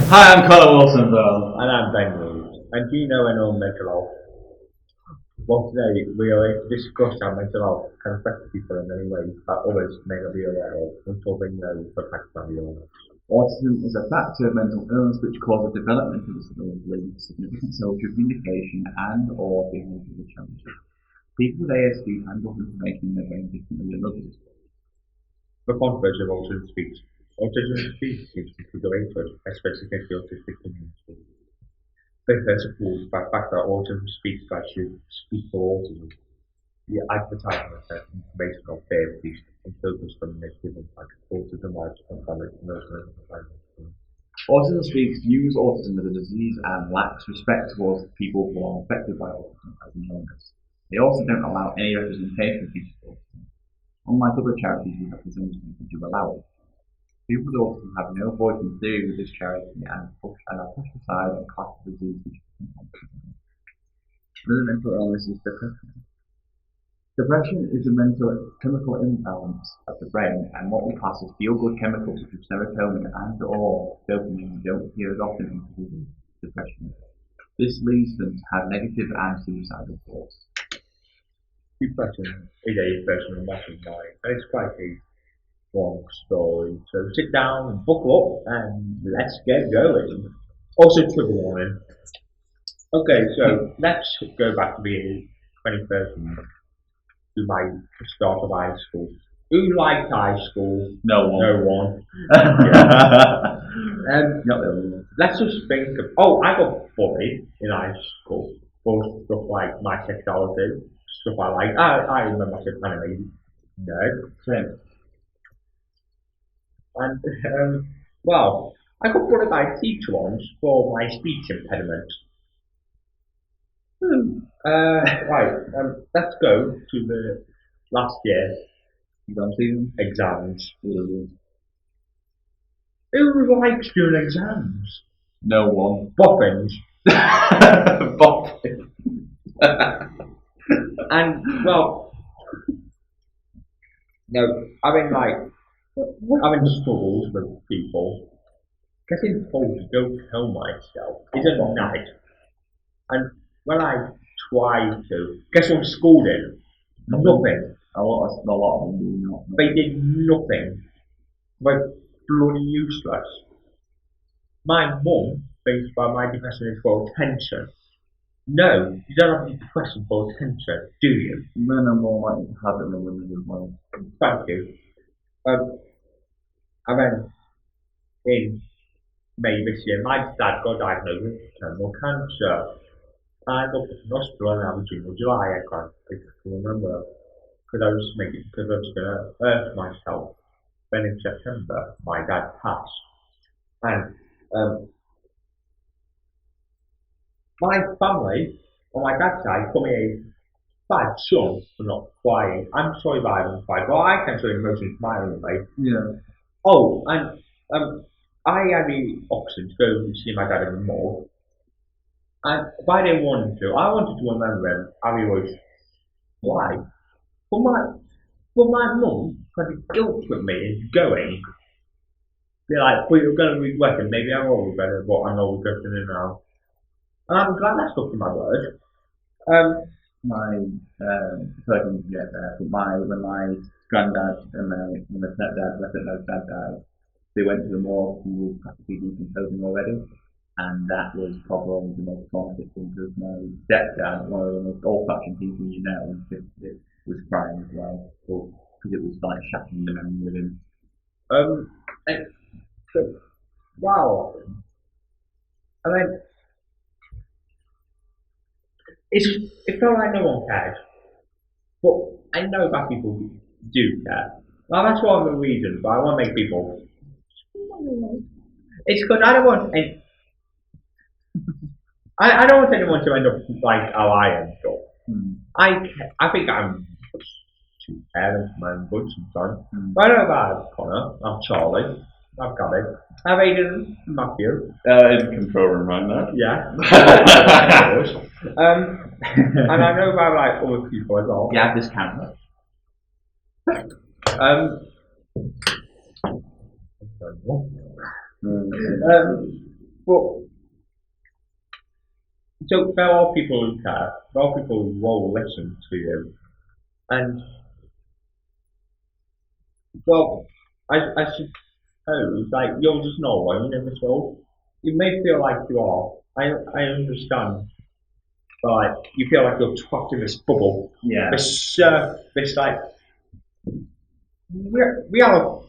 Hi, I'm Connor Wilson, though. And I'm Ben Reeves. And do you know anyone mental health? Well, today we are going to discuss how mental health can affect people in many ways that others may not be aware of until they know the effects on your life. Autism is a factor of mental illness which causes developmental disability, leading to significant social communication and/or behavioural challenges. People with ASD handle information in their brain differently than others. The controversy of autism speech. Autism speech seems to be going to it, especially against the autistic community. They are supported by the fact that autism speech should speak for autism. The advertising and information of therapies and focus on negative impact autism lives and family and Autism speaks views autism as a disease and lacks respect towards people who are affected by autism as an illness. They also don't allow any representation of people with autism. Unlike other charities who represent people who allow it. People with autism have no voice in theory with this charity and are pushed aside and classed as disease which is Another mental illness is depression. Depression is a mental chemical imbalance of the brain, and what we class as feel-good chemicals such as serotonin and/or dopamine don't appear as often in people with depression. This leads them to have negative and suicidal thoughts. Depression is a personal matter of mine, and it's quite a long story. So sit down and buckle up and let's get going. Also trigger warning. Okay, so let's go back to the 2013 to my start of high school. Who liked high school? No one. No one. Not really. Let's just think of. Oh, I got bullied in high school for stuff like my sexuality, stuff I like. I remember myself anime nerd. Same. And well, I got bullied by a teacher once for my speech impediment. Right, let's go to the last year Exam season? exams. Mm. Who likes doing exams? No one. Boffins. Boffins. And well, no, having struggles with people, getting told to go kill myself is a night. And when I tried to, guess what school did? Nothing. A lot of them do not. They did nothing. They're bloody useless. My mum thinks that my depression is for attention. No, you don't have any depression for attention, do you? Men are more likely to have it than women as well. Thank you. And then in May this year, my dad got diagnosed with terminal cancer. I got put in hospital around June or July. I can't exactly remember because I was going to hurt myself. Then in September, my dad passed, and my family on my dad's side call me a bad son for not crying. I'm sorry if I haven't cried, but I can show emotions smiling way. Yeah. Oh, and I had the option to go see my dad in the mall. And if I didn't want to, I wanted to remember him how he was alive. But my mum kind of guilt with me into going. Be like, well, you're going to regret it. Maybe I will regret it, but I know we're going to now. And I'm glad I stuck to my word. My person to get there, but when my granddad and my stepdad, my stepdad's dad died, they went to the mall. He was practically decomposing already, and that was probably the most traumatic thing because my stepdad, one of the most old-fashioned people you know, was crying as well, because it was like shattering the memory with him. Wow. I mean, it felt like no one cared. But I know that people do care. Well, that's one of the reasons, but I want to make people. It's because I don't want any. I don't want anyone to end up like how I end up. I think I'm too caring for my own good sometimes. But I don't know about Connor. I'm Charlie. I've got it. I've Aiden, Matthew. In control room right now. Yeah. And I know about like other people as well. Yeah, this camera. But so there are people who care. There are people who will listen to you, and well, I suppose like you're just not alone in this world. You may feel like you are. I understand. Like you feel like you're trapped in this bubble. Yeah. This like we are.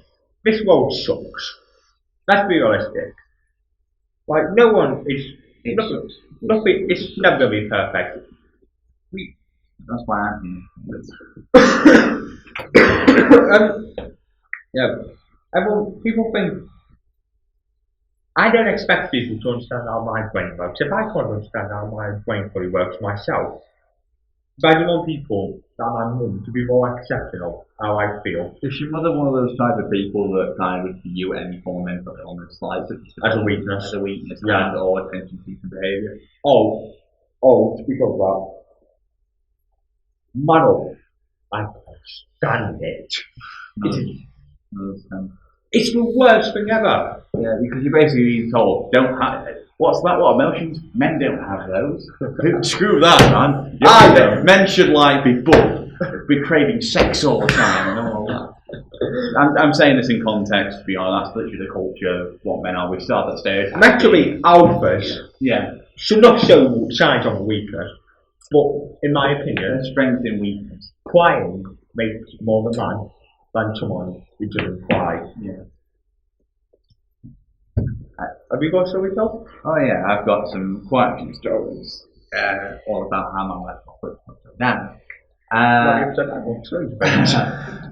This world sucks. Let's be realistic. Like no one is. Nothing. It's never gonna be perfect. That's why I'm here. Yeah. Everyone, people think. I don't expect people to understand how my brain works. If I can't understand how my brain fully works myself, but I don't want people, like my mum, to be more accepting of how I feel Is your mother one of those type of people that kind of view any form of mental illness like as a weakness. Yeah. And or attention seeking behaviour? To speak of that, man, I can't stand it. It's the worst thing ever. Yeah, because you're basically being told, don't have it. What's that? What emotions? Men don't have those. Screw that, man. Men should like be buff, be craving sex all the time and all that. I'm saying this in context, to be honest. That's literally the culture of what men are. We start that stereotype. Naturally, alphas should not show signs of weakness. But in my opinion, strength in weakness. Crying makes more of a man than someone who doesn't cry. Yeah. Have you got a story, Phil? Oh yeah, I've got quite a few stories all about how my life got put down.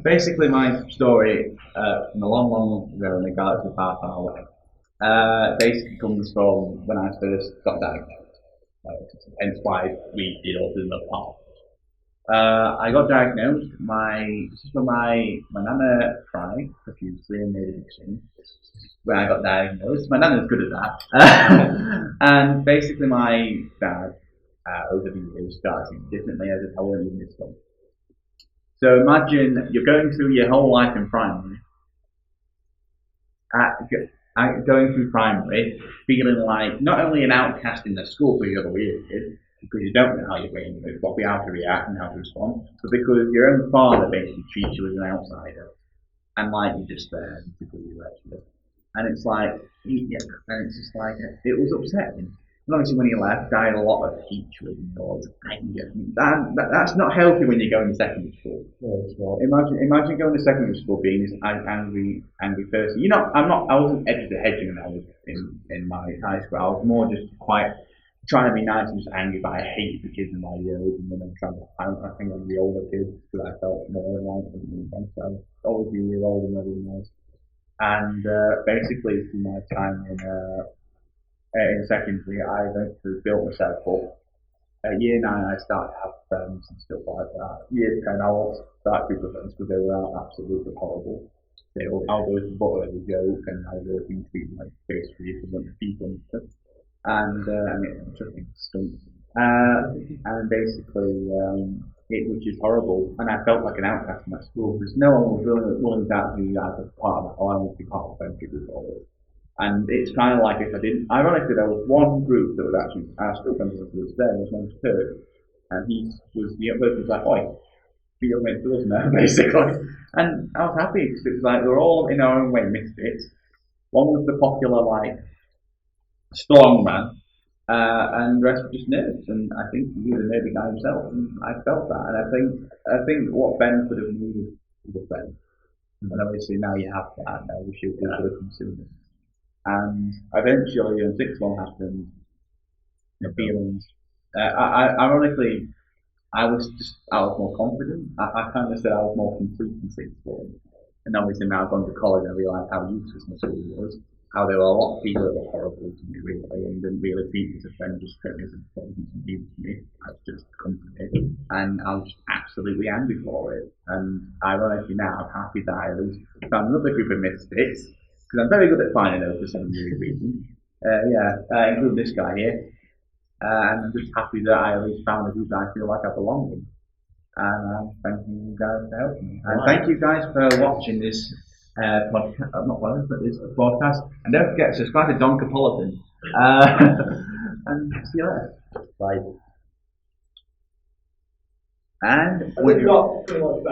Basically, my story from a long, long ago in the galaxy far, far away basically comes from when I first got diagnosed. Hence why we did all in the past. I got diagnosed. My nana cried profusely and made a big scene when I got diagnosed. My nana's good at that. And basically, my dad over the years started thinking differently as I went in this one. So imagine you're going through your whole life in primary, going through primary, feeling like not only an outcast in the school because you're the weird kid, because you don't know how your brain moves, how to react and how to respond, but because your own father basically treats you as an outsider, and like you're just there to do you actually. And it's like, and it's just like, it was upsetting. And obviously when he left, I had a lot of hatred and anger. That's not healthy when you go into secondary school. No, Imagine going to secondary school being this angry person. I wasn't edge to hedging when I was in my high school. I was more just quite trying to be nice and just angry, but I hate the kids in my year. And then I think I'm the older kids because I felt more like them. So I was always the year older than everyone else. And basically, through my time in secondary, I eventually built myself up. At year 9, I started to have friends and stuff like that. Year 10, I was that group of friends because they were absolutely horrible. I was always the butt of a joke, and I was always being treated like basically for bunch of people and stuff. And it took me stunk. And basically, which is horrible. And I felt like an outcast in that school because no one was willing to ask me as a part of that, or I wanted to be part of the friendship group always. And it's kind of like if I didn't. Ironically, there was one group that was actually, I still friends with was there, was named Kurt, and he was the person who was like, oi, be your mate to us now, basically. And I was happy because it was like, we were all in our own way misfits. One was the popular, like, strong man, and the rest were just nerds. And I think he was a nerdy guy himself, and I felt that. And I think what Ben could have needed was a friend. And obviously now you have that, now we should be able to consume it. And eventually, when 6 months happened, the feelings. Ironically, I was more confident. I kind of said I was more complete in 6th form. And obviously now I've gone to college and I realised how useless my school was. How there were a lot of people that were horrible to me, really, and didn't really treat me as a friend, just treated me as a friend and used me as just company. And I was absolutely angry for it. And ironically now, I'm happy that I at least found another group of misfits. Because I'm very good at finding those for some weird reason. Including this guy here. And I'm just happy that I at least found a group that I feel like I belong in. And thank you guys for helping me. And thank you guys for watching this podcast. Not this podcast. And don't forget to subscribe to Doncapolitan And see you later. Bye. And I did not pretty much